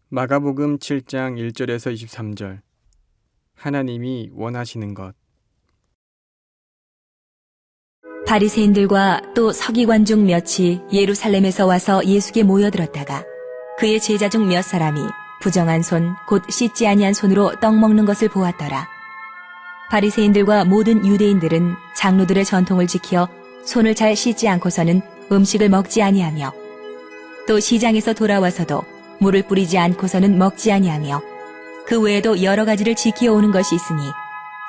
마가복음 7장 1절에서 23절. 하나님이 원하시는 것. 바리새인들과 또 서기관 중 몇이 예루살렘에서 와서 예수께 모여들었다가 그의 제자 중 몇 사람이 부정한 손 곧 씻지 아니한 손으로 떡 먹는 것을 보았더라. 바리새인들과 모든 유대인들은 장로들의 전통을 지켜 손을 잘 씻지 않고서는 음식을 먹지 아니하며 또 시장에서 돌아와서도 물을 뿌리지 않고서는 먹지 아니하며 그 외에도 여러 가지를 지켜오는 것이 있으니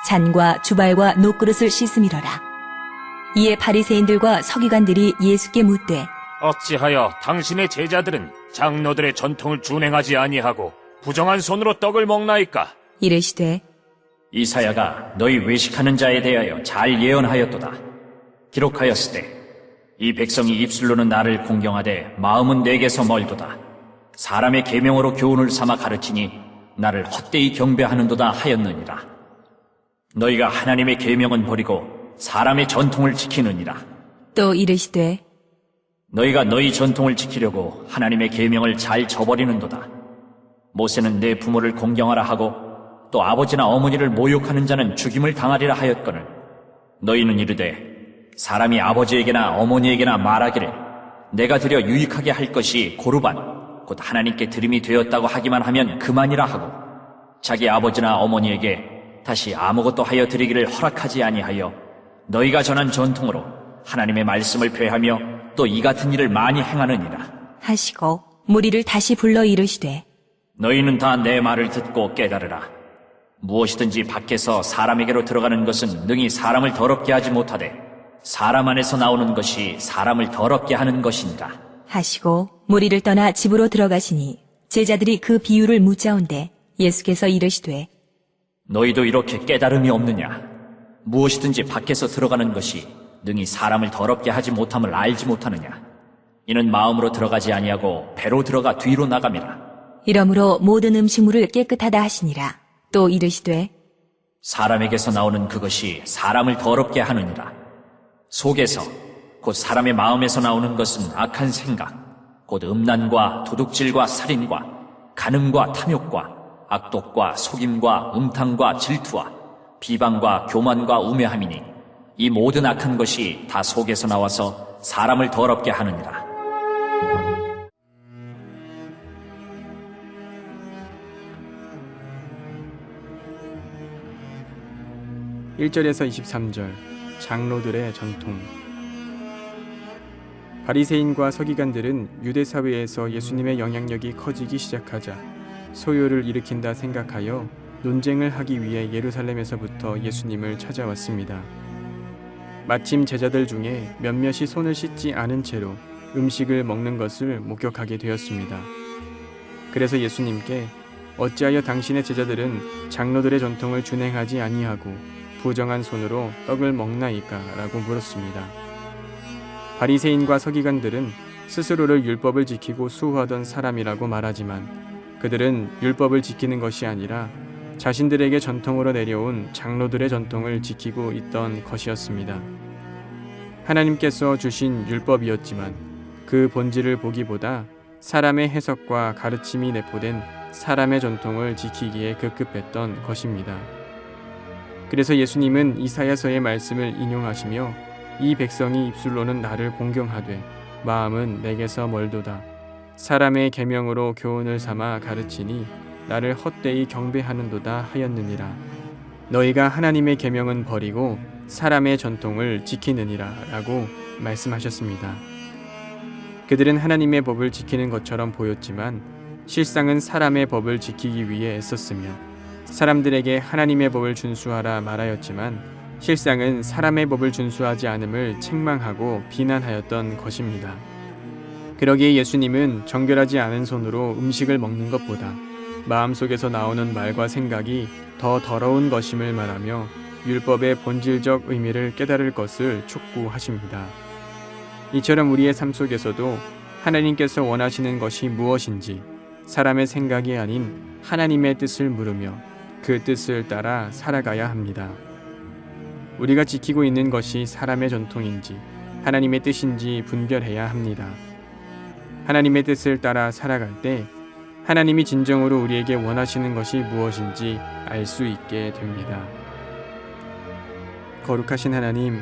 잔과 주발과 녹그릇을 씻음이러라. 이에 바리새인들과 서기관들이 예수께 묻되 어찌하여 당신의 제자들은 장로들의 전통을 준행하지 아니하고 부정한 손으로 떡을 먹나이까? 이르시되 이사야가 너희 외식하는 자에 대하여 잘 예언하였도다. 기록하였으되 이 백성이 입술로는 나를 공경하되 마음은 내게서 멀도다. 사람의 계명으로 교훈을 삼아 가르치니 나를 헛되이 경배하는도다 하였느니라. 너희가 하나님의 계명은 버리고 사람의 전통을 지키느니라. 또 이르시되 너희가 너희 전통을 지키려고 하나님의 계명을 잘 저버리는도다. 모세는 내 부모를 공경하라 하고 또 아버지나 어머니를 모욕하는 자는 죽임을 당하리라 하였거늘 너희는 이르되 사람이 아버지에게나 어머니에게나 말하기를 내가 드려 유익하게 할 것이 고르반 곧 하나님께 드림이 되었다고 하기만 하면 그만이라 하고 자기 아버지나 어머니에게 다시 아무것도 하여 드리기를 허락하지 아니하여 너희가 전한 전통으로 하나님의 말씀을 폐하며 또 이 같은 일을 많이 행하느니라 하시고 무리를 다시 불러 이르시되 너희는 다 내 말을 듣고 깨달으라. 무엇이든지 밖에서 사람에게로 들어가는 것은 능히 사람을 더럽게 하지 못하되 사람 안에서 나오는 것이 사람을 더럽게 하는 것이니라 하시고 무리를 떠나 집으로 들어가시니 제자들이 그 비유를 묻자온대 예수께서 이르시되 너희도 이렇게 깨달음이 없느냐? 무엇이든지 밖에서 들어가는 것이 능히 사람을 더럽게 하지 못함을 알지 못하느냐? 이는 마음으로 들어가지 아니하고 배로 들어가 뒤로 나감이라. 이러므로 모든 음식물을 깨끗하다 하시니라. 또 이르시되 사람에게서 나오는 그것이 사람을 더럽게 하느니라. 속에서 곧 사람의 마음에서 나오는 것은 악한 생각, 곧 음란과 도둑질과 살인과 간음과 탐욕과 악독과 속임과 음탕과 질투와 비방과 교만과 우매함이니 이 모든 악한 것이 다 속에서 나와서 사람을 더럽게 하느니라. (1절에서 23절) 장로들의 전통. 바리새인과 서기관들은 유대 사회에서 예수님의 영향력이 커지기 시작하자 소요를 일으킨다 생각하여 논쟁을 하기 위해 예루살렘에서부터 예수님을 찾아왔습니다. 마침 제자들 중에 몇몇이 손을 씻지 않은 채로 음식을 먹는 것을 목격하게 되었습니다. 그래서 예수님께 어찌하여 당신의 제자들은 장로들의 전통을 준행하지 아니하고 부정한 손으로 떡을 먹나이까? 라고 물었습니다. 바리새인과 서기관들은 스스로를 율법을 지키고 수호하던 사람이라고 말하지만 그들은 율법을 지키는 것이 아니라 자신들에게 전통으로 내려온 장로들의 전통을 지키고 있던 것이었습니다. 하나님께서 주신 율법이었지만 그 본질을 보기보다 사람의 해석과 가르침이 내포된 사람의 전통을 지키기에 급급했던 것입니다. 그래서 예수님은 이사야서의 말씀을 인용하시며 이 백성이 입술로는 나를 공경하되 마음은 내게서 멀도다. 사람의 계명으로 교훈을 삼아 가르치니 나를 헛되이 경배하는도다 하였느니라. 너희가 하나님의 계명은 버리고 사람의 전통을 지키느니라 라고 말씀하셨습니다. 그들은 하나님의 법을 지키는 것처럼 보였지만 실상은 사람의 법을 지키기 위해 애썼으며 사람들에게 하나님의 법을 준수하라 말하였지만 실상은 사람의 법을 준수하지 않음을 책망하고 비난하였던 것입니다. 그러기에 예수님은 정결하지 않은 손으로 음식을 먹는 것보다 마음속에서 나오는 말과 생각이 더 더러운 것임을 말하며 율법의 본질적 의미를 깨달을 것을 촉구하십니다. 이처럼 우리의 삶 속에서도 하나님께서 원하시는 것이 무엇인지 사람의 생각이 아닌 하나님의 뜻을 물으며 그 뜻을 따라 살아가야 합니다. 우리가 지키고 있는 것이 사람의 전통인지 하나님의 뜻인지 분별해야 합니다. 하나님의 뜻을 따라 살아갈 때 하나님이 진정으로 우리에게 원하시는 것이 무엇인지 알 수 있게 됩니다. 거룩하신 하나님,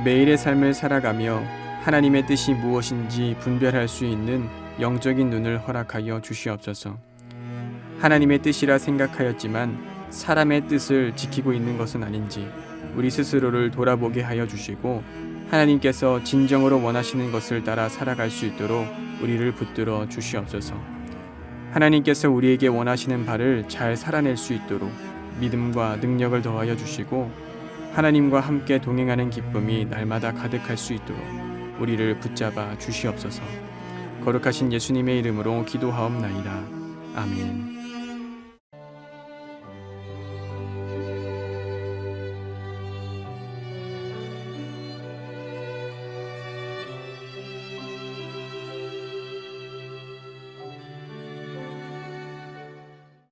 매일의 삶을 살아가며 하나님의 뜻이 무엇인지 분별할 수 있는 영적인 눈을 허락하여 주시옵소서. 하나님의 뜻이라 생각하였지만 사람의 뜻을 지키고 있는 것은 아닌지 우리 스스로를 돌아보게 하여 주시고 하나님께서 진정으로 원하시는 것을 따라 살아갈 수 있도록 우리를 붙들어 주시옵소서. 하나님께서 우리에게 원하시는 바를 잘 살아낼 수 있도록 믿음과 능력을 더하여 주시고 하나님과 함께 동행하는 기쁨이 날마다 가득할 수 있도록 우리를 붙잡아 주시옵소서. 거룩하신 예수님의 이름으로 기도하옵나이다. 아멘.